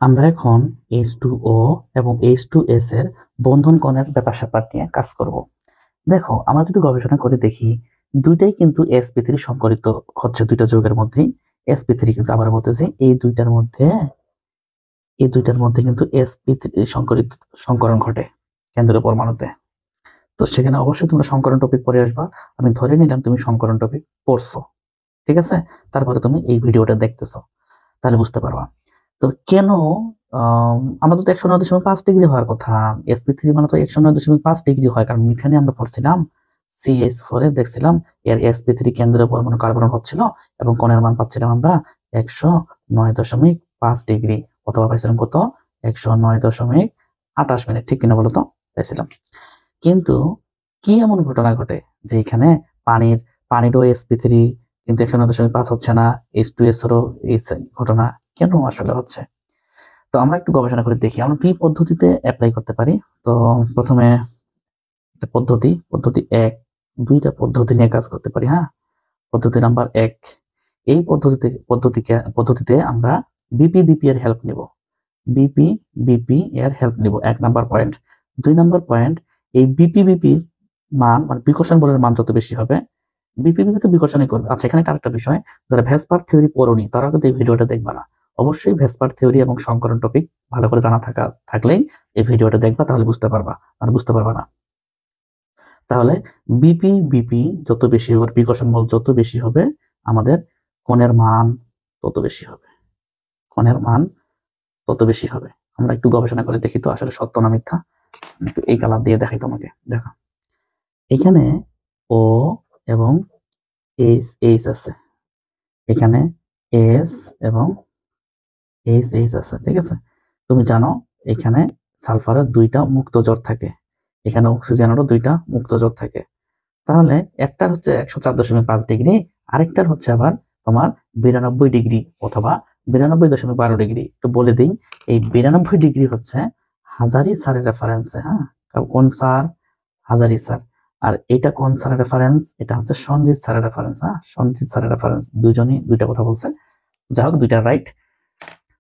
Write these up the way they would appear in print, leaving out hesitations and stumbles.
আমরা এখন H2O এবং H2S এর বন্ধন কোণের ব্যাপার-স্যাপার নিয়ে কাজ করব। দেখো, আমরা যদি গবেষণা করে দেখি, দুইটাই কিন্তু sp3 সংকরিত হচ্ছে, দুইটা যৌগের মধ্যেই sp3 কিন্তু আবার বলতেছি এই দুইটার মধ্যে কিন্তু sp3 সংকরণ ঘটে কেন্দ্রীয় পরমাণুতে। তো সেখানে অবশ্যই তোমরা সংকরণ টপিক পড়ে আসবা। আমি ধরে নিলাম তুমি সংকরণ টপিক পড়ছো, ঠিক আছে? তারপরে তুমি এই ভিডিওটা দেখতেছো, তাহলে বুঝতে পারবা। তো কেন আমাদের তো 109.5 ডিগ্রি হওয়ার কথা, sp3 মানে তো 109.5 ডিগ্রি হয়, কারণ মিথেনে আমরা পড়ছিলাম CH4 এ দেখছিলাম এর sp3 কেন্দ্রীয় পরমাণু কার্বন হচ্ছিল এবং কোণের মান পাচ্ছিলাম আমরা 109.5 ডিগ্রি, অথবা পাইছিলাম কত, 109.28 মিনিট, ঠিক কিনা বলো তো? পাইছিলাম। কিন্তু কি এমন ঘটনা ঘটে যে এখানে পানিরও sp3 কিন্তু 109.5 হচ্ছে না, H2S এরও এই ঘটনা কেন আসলে হচ্ছে? তো আমরা একটু গবেষণা করে দেখি, আমরা কি পদ্ধতিতে অ্যাপ্লাই করতে পারি। তো প্রথমে একটা পদ্ধতি এক, দুইটা পদ্ধতি নিয়ে কাজ করতে পারি। হ্যাঁ, পদ্ধতি নাম্বার এক, এই পদ্ধতিতে আমরা বিপি এর হেল্প নিব। বিপি এর হেল্প নিব, 1 নাম্বার পয়েন্ট। 2 নাম্বার পয়েন্ট, এই বিপি মান মানে বিকর্ষণ বলের মান যত বেশি হবে, বিপি তো বিকর্ষণই করবে। আচ্ছা, এখানে আরেকটা বিষয়, যারা ভেসপার থিওরি পড়োনি তারা কিন্তু এই ভিডিওটা দেখবা না। অবশ্যই ভেসপার থিওরি এবং সংকরণ টপিক ভালো করে জানা থাকলেই এই ভিডিওটা দেখবা, তাহলে বুঝতে পারবা, আর বুঝতে পারবা না। তাহলে বিপি যত বেশি হবে, বিকর্ষণ বল যত বেশি হবে, আমাদের কোণের মান তত বেশি হবে। কোণের মান তত বেশি হবে। আমরা একটু গবেষণা করে দেখি তো আসলে সত্য না মিথ্যা। একটু এই কালার দিয়ে দেখাই তোমাকে, দেখো এখানে ও এবং এইচ আছে, এখানে এস এবং এইচ আছে, ঠিক আছে? তুমি জানো এখানে সালফারের 2টা মুক্ত জোট থাকে, এখানে অক্সিজেনেরও 2টা মুক্ত জোট থাকে। তাহলে একটার হচ্ছে 104.5 ডিগ্রি, আরেকটার হচ্ছে আবার তোমার 92 ডিগ্রি অথবা 92.12 ডিগ্রি। একটু বলে দিই, এই 92 ডিগ্রি হচ্ছে হাজারি স্যারের রেফারেন্সে। হ্যাঁ, কোন স্যার? হাজারি স্যার। আর এটা কোন স্যারের রেফারেন্স? এটা হচ্ছে সঞ্জিত স্যারের রেফারেন্স। হ্যাঁ, সঞ্জিত স্যারের রেফারেন্স। দুজনই দুইটা কথা বলছে, যাই হোক, দুইটা রাইট।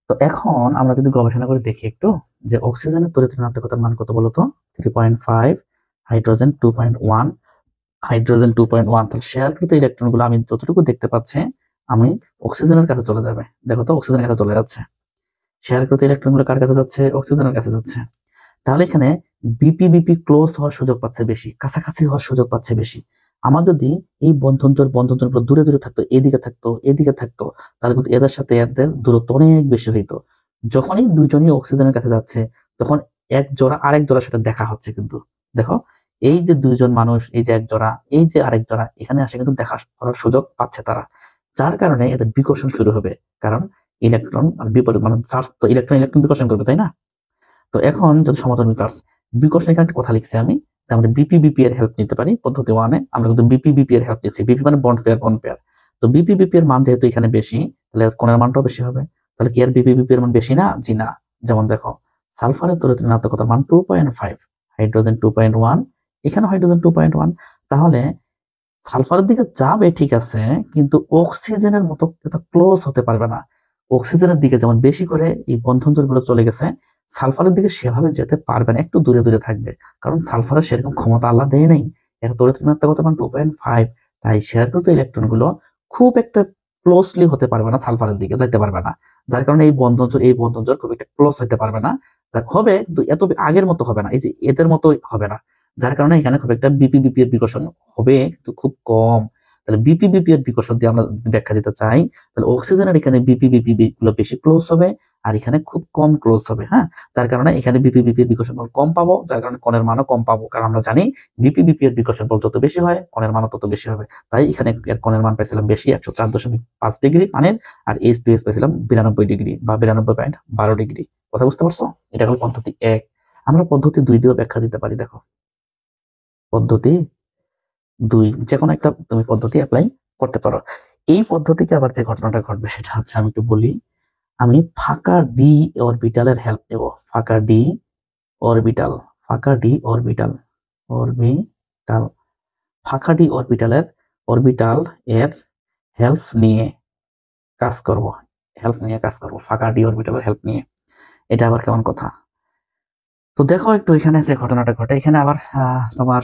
তো এখন আমরা যদি গবেষণা করে দেখি একটু, যে অক্সিজেনের তড়িৎ ঋণাত্মকতার মান কত বলতো? 3.5, হাইড্রোজেন 2.1, হাইড্রোজেন 2.1। তাহলে শেয়ারকৃত ইলেকট্রনগুলো আমি যতটুকু দেখতে পাচ্ছি, আমি অক্সিজেনের কাছে চলে যাবে। দেখো তো, অক্সিজেনের কাছে চলে যাচ্ছে। শেয়ারকৃত ইলেকট্রনগুলো কার কাছে যাচ্ছে? অক্সিজেনের কাছে যাচ্ছে। তাহলে এখানে বিপি ক্লোজ হওয়ার সুযোগ পাচ্ছে বেশি, কাছাকাছি হওয়ার সুযোগ পাচ্ছে বেশি। আমার যদি এই বন্ধনজোড় দূরে দূরে থাকতো, এদিকে থাকতো, তাহলে কিন্তু এদের সাথে এদের দূরত্ব অনেক বেশি হইতো। যখনই দুইজনই অক্সিজেনের কাছে যাচ্ছে, তখন এক জোড়া আরেক জোড়ার সাথে দেখা হচ্ছে। কিন্তু দেখো, এই যে দুইজন মানুষ, এই যে এক জোড়া, এই যে আরেক জোড়া, এখানে আসে কিন্তু দেখা করার সুযোগ পাচ্ছে তারা, যার কারণে এদের বিকর্ষণ শুরু হবে। কারণ ইলেকট্রন আর বিপরীত মানে চার্জ তো ইলেকট্রন বিকর্ষণ করবে, তাই না? তো এখন যদি সমধর্মী চার্জ বিকর্ষণ, এখানে একটা কথা লিখছি আমি, যে আমরা বিপি এর হেল্প নিতে পারি। পদ্ধতি 1-এ আমরা কিন্তু বিপি এর হেল্প নিচ্ছি। বিপি মানে বন্ড পেয়ার। তো বিপি এর মান যেহেতু এখানে বেশি, তাহলে কোণের মানটাও বেশি হবে। তাহলে কি আর বিপি এর মান বেশি না? জি না। যেমন দেখো, সালফারের তড়িৎ ঋণাত্মকতার মান 2.5, হাইড্রোজেন 2.1, এখানে হাইড্রোজেন 2.1। তাহলে সালফারের দিকে যাবে ঠিক আছে, কিন্তু অক্সিজেনের মতো এত ক্লোজ হতে পারবে না। অক্সিজেনের দিকে যেমন বেশি করে এই বন্ধনজোড়গুলো চলে গেছে, সালফারের দিকে সেভাবে যেতে পারবে না, একটু দূরে দূরে থাকবে। কারণ সালফারের সেরকম ক্ষমতা আল্লাহ দেয় নেই, এর তড়িৎ ঋণাত্মকতা মান 2.5। তাই শেয়ারকৃত ইলেকট্রন গুলো খুব একটা ক্লোজলি হতে পারবে না, সালফারের দিকে যাইতে পারবে না। যার কারণে এই বন্ধনজোড় খুব একটা ক্লোজ হতে পারবে না। হবে কিন্তু এত আগের মতো হবে না, এই যে এদের মতো হবে না। যার কারণে এখানে খুব একটা বিপি এর বিকর্ষণ হবে, কিন্তু খুব কম। তাহলে বিপি এর বিকর্ষণ দিয়ে আমরা ব্যাখ্যা দিতে চাই, তাহলে অক্সিজেনের এখানে বিপি গুলো বেশি ক্লোজ হবে, আর এখানে খুব কম ক্লোজ হবে। হ্যাঁ, যার কারণে এখানে বিপি এর বিকর্ষণ বল কম পাবো, যার কারণে কোণের মানও কম পাবো। কারণ আমরা জানি বিপি এর বিকর্ষণ বল যত বেশি হয়, কোণের মানও তত বেশি হবে। তাই এখানে এর কোণের মান পাইছিলাম বেশি, 104.5 ডিগ্রি পানির, আর H2S পাইছিলাম 92 ডিগ্রি বা 92.12 ডিগ্রি। কথা বুঝতে পারছো? এটা হলো পদ্ধতি 1। আমরা পদ্ধতি 2 দিয়েও ব্যাখ্যা দিতে পারি। দেখো, পদ্ধতি 2, যে কোনো একটা তুমি পদ্ধতি অ্যাপ্লাই করতে পারো। এই পদ্ধতিতে আবার যে ঘটনাটা ঘটবে সেটা হচ্ছে, আমি একটু বলি, আমি ফাঁকা ডি অরবিটালের হেল্প নেব। ফাঁকা ডি অরবিটাল, অরবিটাল, ফাঁকা ডি অরবিটাল এর হেল্প নিয়ে কাজ করব। ফাঁকা ডি অরবিটালের হেল্প নিয়ে। এটা আবার কেমন কথা? তো দেখো একটু এখানে যে ঘটনাটা ঘটে, এখানে আবার তোমার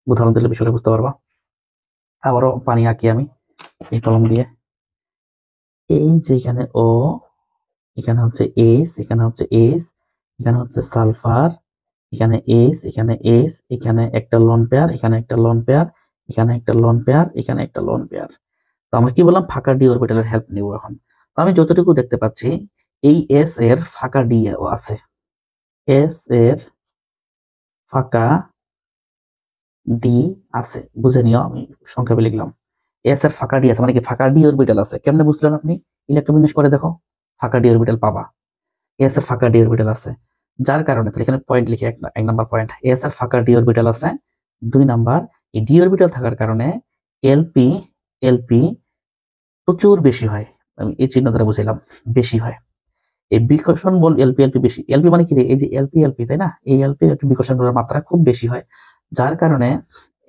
উদাহরণ দিলে বিষয়টা বুঝতে পারবা। আবারও পানি আঁকি আমি এই কলম দিয়ে। এই যে এখানে ও, এখানে হচ্ছে এস, এখানে হচ্ছে এস, এখানে হচ্ছে সালফার, এখানে এস, এখানে এস, এখানে একটা লোন পেয়ার, এখানে একটা লোন পেয়ার, এখানে একটা লোন পেয়ার, এখানে একটা লোন পেয়ার। তো আমরা কি বললাম, ফাঁকা ডি অরবিটালের হেল্প নিব এখন। তো আমি যতটুকু দেখতে পাচ্ছি এই এস এর ফাঁকা ডি আছে, এস এর ফাঁকা ডি আছে, বুঝে নিও, আমি সংক্ষেপে লিখলাম। এস এর ফাঁকা ডি আছে মানে কি ফাঁকা ডি অরবিটাল আছে। কেমনে বুঝলেন আপনি? ইলেকট্রোবিন্যাস করে দেখো, ফাঁকা ডি অরবিটাল পাবা। এস এর ফাঁকা ডি অরবিটাল আছে, যার কারণে এখানে পয়েন্ট লিখে এক নাম্বার পয়েন্ট, এস এর ফাঁকা ডি অরবিটাল আছে। 2 নাম্বার, এই ডি অরবিটাল থাকার কারণে এলপি এলপি প্রচুর বেশি হয়। আমি এই চিহ্ন দ্বারা বুঝাইলাম, বেশি হয়। এই বিকর্ষণ বল এলপি এলপি বেশি, এলপি মানে কি রে, এই যে এলপি এলপি তাই না, এই এলপি এলপি বিকর্ষণ বলের মাত্রা খুব বেশি হয়, যার কারণে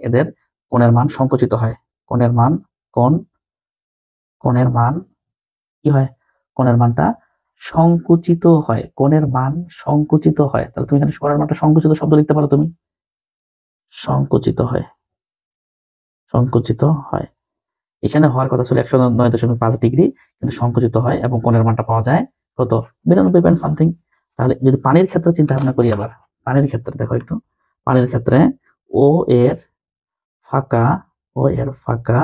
এদের কোণের মান সংকুচিত হয়। কোণের মান কোণ কোণের মান কি হয়, কোণের মানটা সংকুচিত হয়, কোণের মান সংকুচিত হয়। তাহলে তুমি এখানে কোণের মানটা সংকুচিত শব্দ লিখতে পারো তুমি, সংকুচিত হয়, সংকুচিত হয়। এখানে হওয়ার কথা ছিল 109.5 ডিগ্রি, কিন্তু সংকুচিত হয় এবং কোণের মানটা পাওয়া যায় কত, 92 সামথিং। তাহলে যদি পানির ক্ষেত্রে চিন্তা ভাবনা করি, আবার পানির ক্ষেত্রে দেখো একটু, পানির ক্ষেত্রে ও এর ফাঁকা ও এর ফাঁকা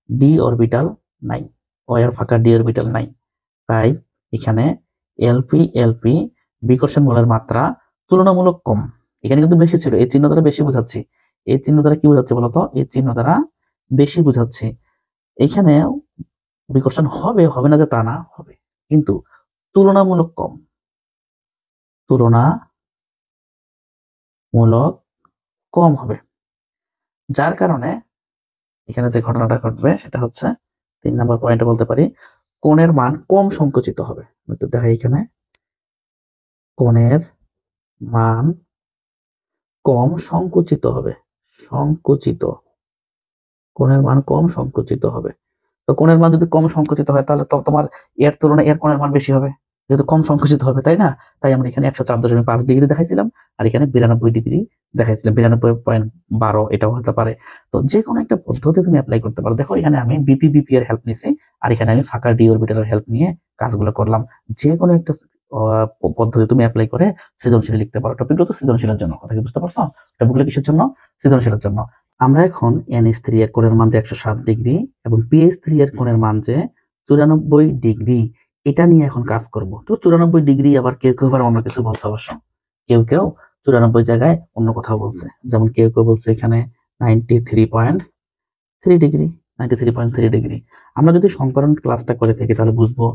ডি অরবিটাল নাই, ও এর ফাঁকা ডি অরবিটাল নাই, তাই এখানে এলপি এলপি বিকর্ষণ বলের মাত্রা তুলনামূলক কম। এখানে কিন্তু বেশি ছিল, এই চিহ্ন দ্বারা বেশি বোঝাচ্ছি। এই চিহ্ন দ্বারা কি বোঝাচ্ছে বলতো, এই চিহ্ন দ্বারা বেশি বোঝাচ্ছি। এখানে বিকর্ষণ হবে, হবে না যে তা না, হবে, কিন্তু তুলনামূলক কম, তুলনামূলক কম হবে। যার কারণে এখানে যে ঘটনাটা ঘটবে সেটা হচ্ছে 3 নম্বর পয়েন্টে বলতে পারি, কোণের মান কম সংকুচিত হবে। একটু দেখাই, এখানে কোণের মান কম সংকুচিত হবে, সংকুচিত, কোণের মান কম সংকুচিত হবে। তো কোণের মান যদি কম সংকুচিত হয় তাহলে তো তোমার এর তুলনায় এর কোণের মান বেশি হবে, যেহেতু কম সংকুচিত হবে, তাই না? তাই আমরা এখানে 104.5 ডিগ্রি দেখাইছিলাম, আর এখানে 92 ডিগ্রি দেখাইছিলাম, 92.12 এটাও হতে পারে। তো যে কোনো একটা পদ্ধতি তুমি অ্যাপ্লাই করতে পারো। দেখো এখানে আমি বিপি এর হেল্প নিছি, আর এখানে আমি ফাঁকা ডি অরবিটালের হেল্প নিয়ে কাজগুলো করলাম। যে কোনো একটা পদ্ধতি তুমি অ্যাপ্লাই করে সৃজনশীল লিখতে পারো। টপিকগুলো তো সৃজনশীলের জন্য, কথা কি বুঝতে পারছো? টপিকগুলো কিসের জন্য? সৃজনশীলের জন্য। আমরা এখন NH3 এর কোণের মান যে 107 ডিগ্রি এবং PH3 এর কোণের মান যে 94 ডিগ্রি, এটা নিয়ে এখন কাজ করব। তো 94 ডিগ্রি আবার কেউ কেউ আবার অন্য কিছু বলছে অবশ্য, কেউ কেউ 94 জায়গায় অন্য কথাও বলছে, যেমন কেউ কেউ বলছে এখানে 93.3 ডিগ্রি, 93.3 ডিগ্রি। আমরা যদি সংকরণ ক্লাসটা করে থাকি তাহলে বুঝবো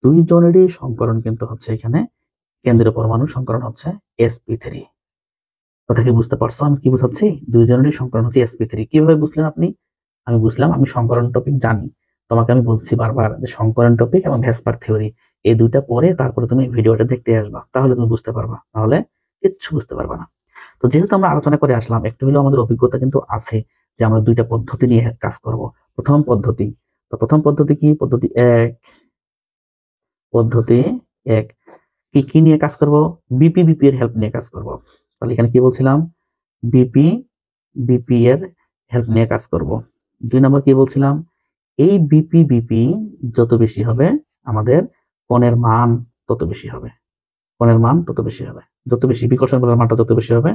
দুইজনেরই সংকরণ কিন্তু হচ্ছে এখানে কেন্দ্রীয় পরমাণু সংকরণ হচ্ছে sp3। কথা কি বুঝতে পারছো আমি কি বুঝাচ্ছি? দুইজনেরই সংকরণ হচ্ছে sp3। কিভাবে বুঝলেন আপনি? আমি বুঝলাম, আমি সংকরণ টপিক জানি। তোমাকে আমি বলছি বারবার যে সংকরণ টপিক এবং ভেসপার থিওরি এই দুইটা পড়ে তারপরে তুমি ভিডিওটা দেখতে আসবা, তাহলে তুমি বুঝতে পারবা, নাহলে কিচ্ছু বুঝতে পারবা না। তো যেহেতু আমরা আলোচনা করে আসলাম, একটু হলেও আমাদের অভিজ্ঞতা কিন্তু আছে যে আমরা দুইটা পদ্ধতি নিয়ে কাজ করব। প্রথম পদ্ধতি, তো প্রথম পদ্ধতি কি? পদ্ধতি এক কি কি নিয়ে কাজ করব? বিপি এর হেল্প নিয়ে কাজ করব। তাহলে এখানে কি বলছিলাম? বিপি এর হেল্প নিয়ে কাজ করব। 2 নম্বর কি বলছিলাম? এই বিপি যত বেশি হবে আমাদের কোণের মান তত বেশি হবে, কোণের মান তত বেশি হবে, যত বেশি বিকর্ষণ বলের মানটা যত বেশি হবে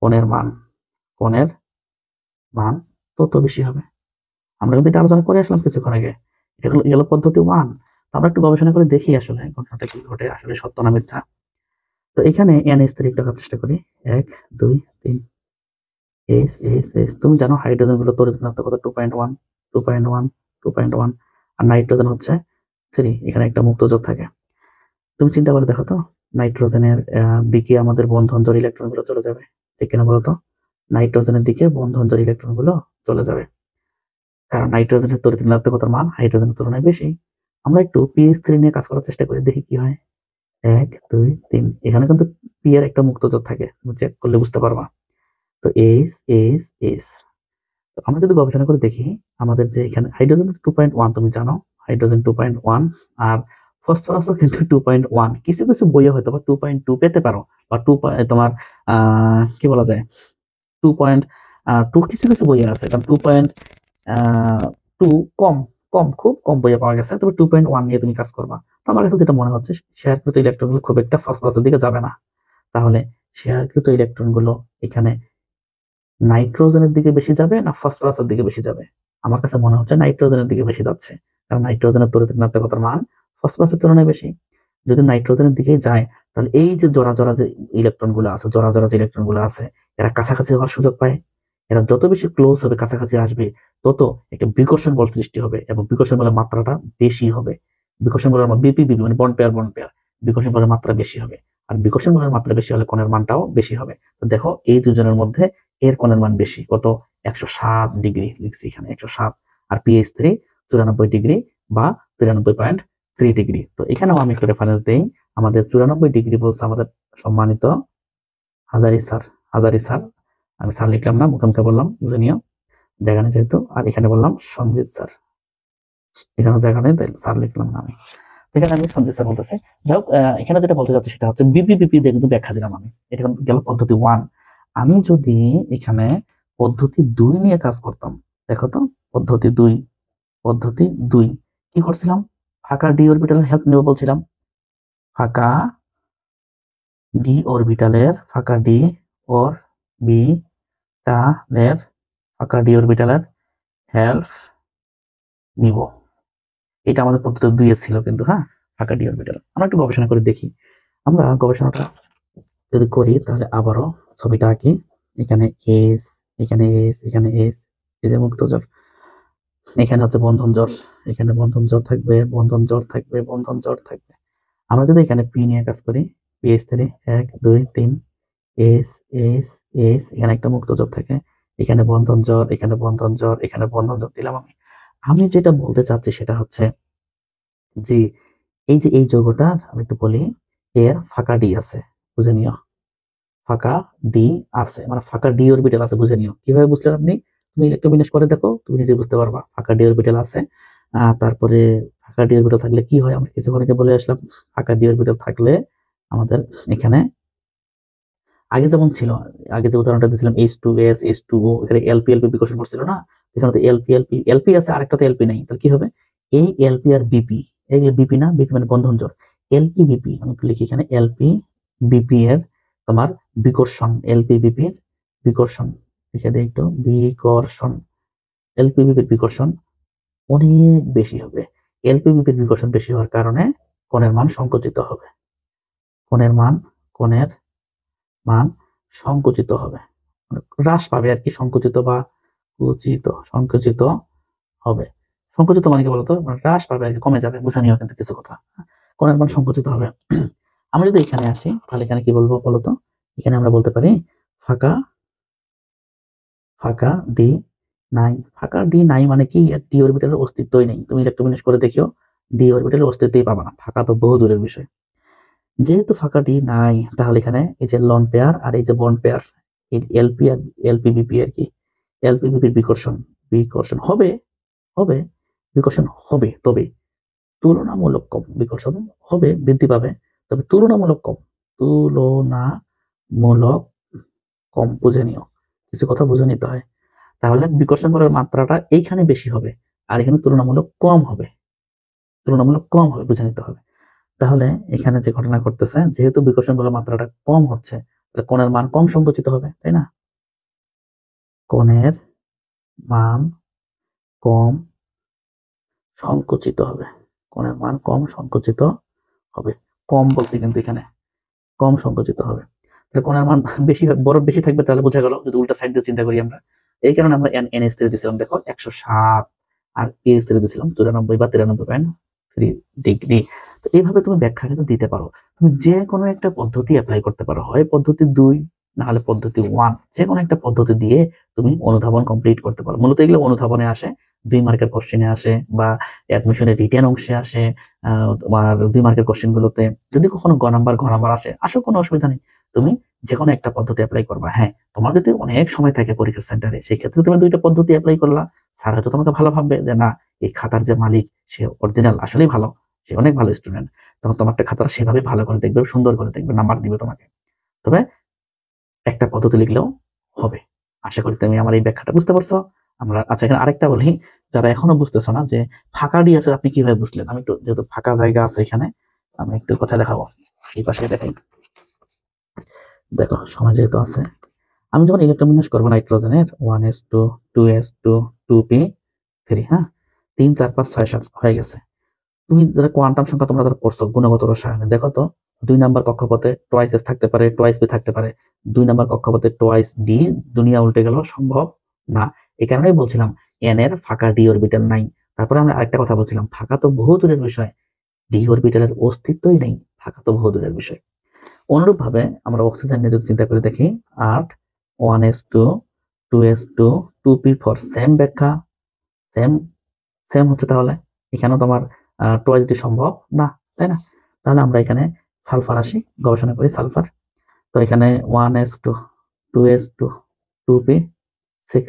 কোণের কোণের মান তত বেশি হবে। আমরা কিন্তু এটা আলোচনা করে আসলাম কিছুক্ষণ আগে। এটা হলো পদ্ধতি 1। তো আমরা একটু গবেষণা করে দেখি আসলে ঘটনাটা কি ঘটে, আসলে সত্য না মিথ্যা। তো এখানে NH3 লেখার চেষ্টা করি। 1 2 3 এস। তুমি জানো হাইড্রোজেন গুলো তড়িৎ ঋণাত্মক কত? 2.1 2.1 2.1, আর নাইট্রোজেন হচ্ছে 3। এখানে একটা মুক্ত যোগ থাকে। তুমি চিন্তা করে দেখো তো, নাইট্রোজেনের দিকে আমাদের বন্ধন জোড় ইলেকট্রন গুলো চলে যাবে, ঠিক কিনা বলতো? নাইট্রোজেনের দিকে বন্ধন জোড় ইলেকট্রন গুলো চলে যাবে, কারণ নাইট্রোজেনের তড়িৎ ঋণাত্মকতার মান হাইড্রোজেনের তুলনায় বেশি। আমরা একটু PH3 নিয়ে কাজ করার চেষ্টা করি, দেখি কি হয়। 1 2 3, এখানে কিন্তু পি এর একটা মুক্ত যোগ থাকে, তুমি চেক করলে বুঝতে পারবা। তো এস। তো আমরা যদি গবেষণা করে দেখি, আমাদের যে এখানে হাইড্রোজেন 2.1, তুমি জানো হাইড্রোজেন 2.1, আর ফসফরাসও কিন্তু 2.1, কিছু কিছু বইয়ে হয়তো বা 2.2 পেতে পারো, বা তোমার কি বলা যায় 2.2 কিছু কিছু বইয়ে আছে, কারণ 2.2 কম, খুব কম বইয়ে পাওয়া গেছে। তবে 2.1 নিয়ে তুমি কাজ করবা। তো আমার কাছে যেটা মনে হচ্ছে, শেয়ারকৃত ইলেকট্রনগুলো খুব একটা ফসফরাসের দিকে যাবে না। তাহলে শেয়ারকৃত ইলেকট্রনগুলো এখানে নাইট্রোজেনের দিকে বেশি যাবে না ফসফরাসের দিকে বেশি যাবে? আমার কাছে মনে হচ্ছে নাইট্রোজেনের দিকে বেশি যাচ্ছে, কারণ নাইট্রোজেনের তড়িৎ ঋণাত্মকতার মান ফসফরাসের তুলনায় বেশি। যদি নাইট্রোজেনের দিকেই যায়, তাহলে এই যে জোড়া জোড়া যে ইলেকট্রনগুলো আছে, এরা কাছাকাছি হওয়ার সুযোগ পায়। এরা যত বেশি ক্লোজ হবে, কাছাকাছি আসবে, তত একটা বিকর্ষণ বল সৃষ্টি হবে, এবং বিকর্ষণ বলের মাত্রাটা বেশি হবে। বিকর্ষণ বলের বিপি মানে বন্ড পেয়ার, বিকর্ষণ বলের মাত্রা বেশি হবে। আর বিকর্ষণ বলের মাত্রা বেশি হলে কোণের মানটাও বেশি হবে। তো দেখো এই দুজনের মধ্যে এর কোণের মান বেশি, কত? 107 ডিগ্রি লিখছি এখানে, 107। আর PH3 94 ডিগ্রি বা 93.3 ডিগ্রি। তো এখানেও আমি একটা রেফারেন্স দেই, আমাদের 94 ডিগ্রি বলছে আমাদের সম্মানিত হাজারি স্যার, আমি স্যার লিখলাম না, মুখে মুখে বললাম, বুঝে নিও জায়গা নেই যেহেতু। আর এখানে বললাম সঞ্জিত স্যার, এখানে জায়গা নেই তাই স্যার লিখলাম না আমি। এখানে আমি সঞ্জিত স্যার বলতেছি। যাই হোক, এখানে যেটা বলতে চাচ্ছি সেটা হচ্ছে বিপি দিয়ে কিন্তু ব্যাখ্যা দিলাম আমি। এটা গেল পদ্ধতি 1। আমি যদি এখানে পদ্ধতি 2 নিয়ে কাজ করতাম, দেখো তো পদ্ধতি 2 কি করছিলাম? ফাঁকা ডি অরবিটালের হেল্প নেব বলছিলাম। ফাঁকা ডি অরবিটালের হেল্প নিব। এটা আমাদের পদ্ধতি 2 ছিল কিন্তু, হ্যাঁ, ফাঁকা ডি অরবিটাল। আমরা একটু গবেষণা করে দেখি। আমরা গবেষণাটা যদি করি তাহলে আবারও ছবিটা আঁকি। এখানে এস, এখানে এস, এখানে এস, এই যে মুক্তজোর, এখানে হচ্ছে বন্ধন জোর, এখানে বন্ধন জোর থাকবে, বন্ধন জোর থাকবে, বন্ধন জোর থাকবে। আমরা যদি এখানে পি নিয়ে কাজ করি, PH3 1 2 3 এস এস এস, এখানে একটা মুক্তজোর থাকে, এখানে বন্ধন জোর, এখানে বন্ধন জোর, এখানে বন্ধন জোর দিলাম আমি। আমি যেটা বলতে চাচ্ছি সেটা হচ্ছে যে এই যে এই যৌগটা আমি একটু বলি, এর ফাঁকা ডি আছে, বুঝে নিও। ফাঁকা ডি আছে মানে ফাঁকা ডি অরবিটাল আছে, বুঝে নিও। কিভাবে বুঝলেন আপনি? তুমি ইলেকট্রোবিন্যাস করে দেখো, তুমি নিজে বুঝতে পারবা ফাঁকা ডি অরবিটাল আছে। তারপরে ফাঁকা ডি অরবিটাল থাকলে কি হয়, আমরা কিছুক্ষণ আগে বলে আসলাম। ফাঁকা ডি অরবিটাল থাকলে আমাদের এখানে আগে যেমন ছিল, আগে যে উদাহরণটা দিয়েছিলাম H2S H2O, এখানে এলপি বিকর্ষণ করছিল না, এখানে তো এলপি আছে, আরেকটাতে এলপি নাই, তাহলে কি হবে? এই এলপি আর বিপি, এগুলো বিপি না, বিপি মানে বন্ধন জোড়। এলপি বিপি আমি একটু লিখি এখানে, এলপি বিপি এর তোমার বিকর্ষণ, এলপি বিপির বিকর্ষণ লিখে দিই একটু, বিকর্ষণ, এলপি বিপির বিকর্ষণ অনেক বেশি হবে। এলপি বিপির বিকর্ষণ বেশি হওয়ার কারণে কোণের মান সংকুচিত হবে, কোণের মান সংকুচিত হবে, হ্রাস পাবে আর কি, সংকুচিত বা সংকুচিত হবে। সংকুচিত মানে কি বলতো, হ্রাস পাবে আর কি, কমে যাবে, বুঝা নিও কিন্তু কিছু কথা। কোণের মান সংকুচিত হবে। আমি যদি এখানে আসি তাহলে এখানে কি বলবো বলতো? এখানে আমরা বলতে পারি ফাঁকা ডি নাই। ফাঁকা ডি নাই মানে কি? ডি অরবিটালের অস্তিত্বই নেই। তুমি ইলেকট্রোবিন্যাস করে দেখিও, ডি অরবিটালের অস্তিত্বই পাবা না, ফাঁকা তো বহু দূরের বিষয়। যেহেতু ফাঁকা ডি নাই, তাহলে এখানে এই যে লন পেয়ার আর এই যে বন্ড পেয়ার, এলপি আর এলপিবিপি আর কি, এলপিবিপির বিকর্ষণ হবে, তবে তুলনামূলক কম। বিকর্ষণ হবে, বৃদ্ধি পাবে, তবে তুলনামূলক কম, বুঝে নিও, কিছু কথা বুঝে নিতে হয়। তাহলে বিকর্ষণ বলের মাত্রাটা এইখানে বেশি হবে, আর এখানে তুলনামূলক কম হবে, বুঝে নিতে হবে। তাহলে এখানে যে ঘটনা ঘটতেছে, যেহেতু বিকর্ষণ বলের মাত্রাটা কম হচ্ছে, তাহলে কোণের মান কম সংকুচিত হবে, তাই না? কোণের মান কম সংকুচিত হবে, কোণের মান কম সংকুচিত হবে। কম বলছি কিন্তু এখানে, কম সংকুচিত হবে। তাহলে কোণের মান বেশি থাকবে, তাহলে বোঝা গেল। যদি উল্টা সাইড দিয়ে চিন্তা করি আমরা, এই কারণে আমরা NH3 দিয়েছিলাম, দেখো 107, আর PH3 দিয়েছিলাম 94 বা 93.3 ডিগ্রি। তো এইভাবে তুমি ব্যাখ্যা কিন্তু দিতে পারো। তুমি যে কোনো একটা পদ্ধতি অ্যাপ্লাই করতে পারো, হয় পদ্ধতি 2 না হলে পদ্ধতি 1, যে কোনো একটা পদ্ধতি দিয়ে তুমি অনুধাবন কমপ্লিট করতে পারো। মূলত এগুলো অনুধাবনে আসে, 2 মার্কের কোশ্চেনে আসে, বা অ্যাডমিশনের রিটেন অংশে আসে। তোমার 2 মার্কের কোশ্চেন গুলোতে যদি কখনো ঘ নাম্বার আসে কোনো অসুবিধা নেই, তুমি যে কোনো একটা পদ্ধতি অ্যাপ্লাই করবা। হ্যাঁ, তোমার যদি অনেক সময় থাকে পরীক্ষার সেন্টারে, সেই ক্ষেত্রে তুমি 2টা পদ্ধতি অ্যাপ্লাই করলা, স্যার হয়তো তোমাকে ভালো ভাববে যে না, এই খাতার যে মালিক সে অরিজিনাল, আসলেই ভালো, সে অনেক ভালো স্টুডেন্ট, তখন তোমারটা খাতাটা সেভাবে ভালো করে দেখবে, সুন্দর করে দেখবে, নাম্বার দিবে তোমাকে। তবে একটা পদ্ধতি লিখলেও হবে। আশা করি তুমি আমার এই ব্যাখ্যাটা বুঝতে পারছো। আমরা আচ্ছা, এখানে আরেকটা বলি, যারা এখনো বুঝতেছো না যে ফাঁকা ডি আছে আপনি কিভাবে বুঝলেন, আমি একটু, যেহেতু ফাঁকা জায়গা আছে এখানে, আমি একটু কথা দেখাবো। এই পাশে দেখাই, দেখো সময় যেহেতু আছে, আমি যখন ইলেকট্রন বিন্যাস করবো নাইট্রোজেনের 1s2 2s2 2p3, হ্যাঁ 3 4 5 6 7 হয়ে গেছে। তুমি যারা কোয়ান্টাম সংখ্যা তোমরা যারা পড়ছো গুণগত রসায়নে, দেখো তো 2 নাম্বার কক্ষপথে টোয়াইস এস থাকতে পারে, টোয়াইস বি থাকতে পারে, 2 নাম্বার কক্ষপথে টোয়াইস ডি, দুনিয়া উল্টে গেল সম্ভব না। এই কারণেই বলছিলাম এন এর ফাঁকা ডি অরবিটাল নাই। তারপরে আমরা আরেকটা কথা বলছিলাম, ফাঁকা তো বহু দূরের বিষয়, ডি অরবিটালের অস্তিত্বই নেই, ফাঁকা তো বহু দূরের বিষয়। অনুরূপ ভাবে আমরা অক্সিজেন নিয়ে যদি চিন্তা করে দেখি, 8 1s2 2s2 2p4, সেম ব্যাখ্যা, সেম সেম হচ্ছে, তাহলে এখানেও তোমার টোয়াইস ডি সম্ভব না, তাই না? তাহলে আমরা এখানে সালফার আসি, গবেষণা করি সালফার। তো এখানে 1s2 2s2 2p6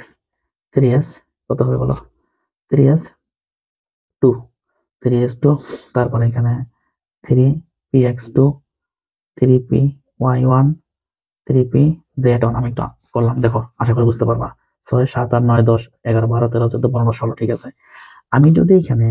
3s, কত হবে বলো, 3s2 3s2, তারপরে এখানে 3px2 3py1 3pz1, আমি একটু করলাম, দেখো আশা করি বুঝতে পারবা। 6 7 8 9 10 11 12 13 14 15 16, ঠিক আছে। আমি যদি এখানে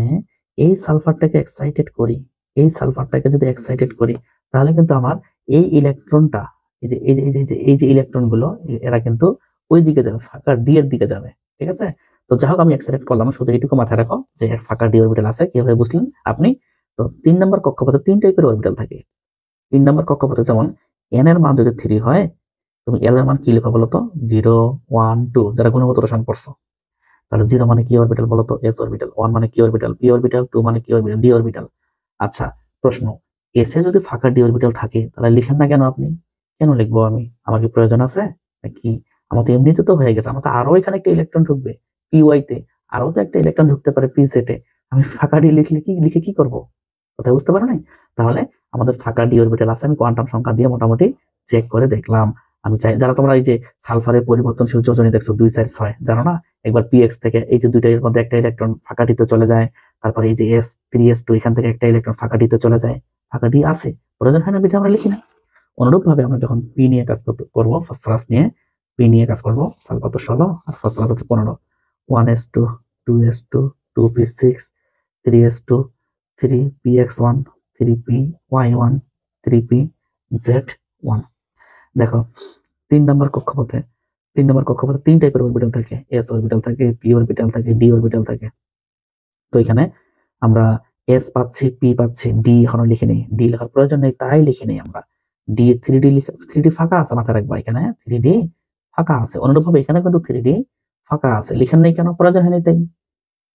এই সালফারটাকে এক্সাইটেড করি, এই সালফারটাকে যদি এক্সাইটেড করি, তাহলে কিন্তু আমার এই ইলেকট্রনটা, এই যে ইলেকট্রন গুলো, এরা কিন্তু ওই দিকে যাবে, ফাঁকা ডি এর দিকে যাবে, ঠিক আছে। তো যাই হোক, আমি এক্সাইটেড করলাম, শুধু এইটুকু মাথায় রাখো যে এর ফাঁকা ডি অরবিটাল আছে, কিভাবে বুঝলেন আপনি? তো 3 নম্বর কক্ষপথে 3 টাইপের অরবিটাল থাকে। 3 নম্বর কক্ষপথে যেমন এন এর মান যদি 3 হয়, তুমি এল এর মান কি লিখো বলতো, 0 1 2, যারা গুণগত রসায়ন পড়ছো। তাহলে 0 মানে কি অরবিটাল বলতো, এস অরবিটাল, 1 মানে কি অরবিটাল, পি অরবিটাল, 2 মানে কি অরবিটাল, ডি অরবিটাল। আচ্ছা, প্রশ্ন, এসে যদি ফাঁকা ডি অরবিটাল থাকে তাহলে লিখেন না কেন আপনি? কেন লিখবো আমি? আমার কি প্রয়োজন আছে নাকি? আমার তো এমনিতে তো হয়ে গেছে, আমার তো আরো এখানে একটা ইলেকট্রন ঢুকবে পি ওয়াই তে, আরো তো একটা ইলেকট্রন ঢুকতে পারে পি জেড এ। আমি ফাঁকা ডি লিখে কি করব? কথা বুঝতে পারো নাই? তাহলে আমাদের ফাঁকা ডি অরবিটাল আছে, আমি কোয়ান্টাম সংখ্যা দিয়ে মোটামুটি চেক করে দেখলাম। আমি চাই যারা তোমরা এই যে সালফারের পরিবর্তনশীল যোজনী দেখছো 2 4 6, জানো না? একবার পিএক্স থেকে এই যে দুইটা, এর মধ্যে একটা ইলেকট্রন ফাঁকা ডিতে চলে যায়, তারপরে এই যে এস 3s2, এখান থেকে একটা ইলেকট্রন ফাঁকা ডিতে চলে যায়, ফাঁকা ডি আছে, প্রয়োজন হয় না বিধে আমরা লিখি না। অনুরূপ ভাবে আমরা যখন পি নিয়ে কাজ করবো, ফসফরাস নিয়ে, পি নিয়ে কাজ করবো, সালফার তো 16 আর ফসফরাস হচ্ছে 15, 1s2 2s2 2p6 3s2 3px1 3py1 3pz1। দেখো 3 নম্বর কক্ষপথে 3 টাইপের অরবিটাল থাকে, এস অরবিটাল থাকে, পি অরবিটাল থাকে, ডি অরবিটাল থাকে। তো এখানে আমরা এস পাচ্ছি, পি পাচ্ছি, ডি এখনো লিখে নেই, ডি লেখার প্রয়োজন নেই, তাই লিখে নেই আমরা। ডি 3D লিখে, 3D ফাঁকা আছে, মাথায় রাখবা এখানে 3D ফাঁকা আছে। অনুরূপভাবে এখানে কিন্তু 3D ফাঁকা আছে, লিখেন নেই কেন? প্রয়োজন হয়নি তাই।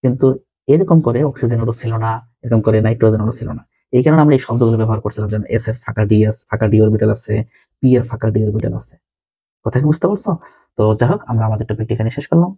কিন্তু এরকম করে অক্সিজেনেরও ছিল না, এরকম করে নাইট্রোজেনেরও ছিল না। এই কারণে আমরা এই শব্দগুলো ব্যবহার করছিলাম, যেন এস এর ফাঁকা ডি, এস ফাঁকা ডি অরবিটাল আছে, পি এর ফাঁকা ডি অরবিটাল আছে। কথা কি বুঝতে পারছো? তো যাই হোক, আমরা আমাদের টপিক এখানে শেষ করলাম।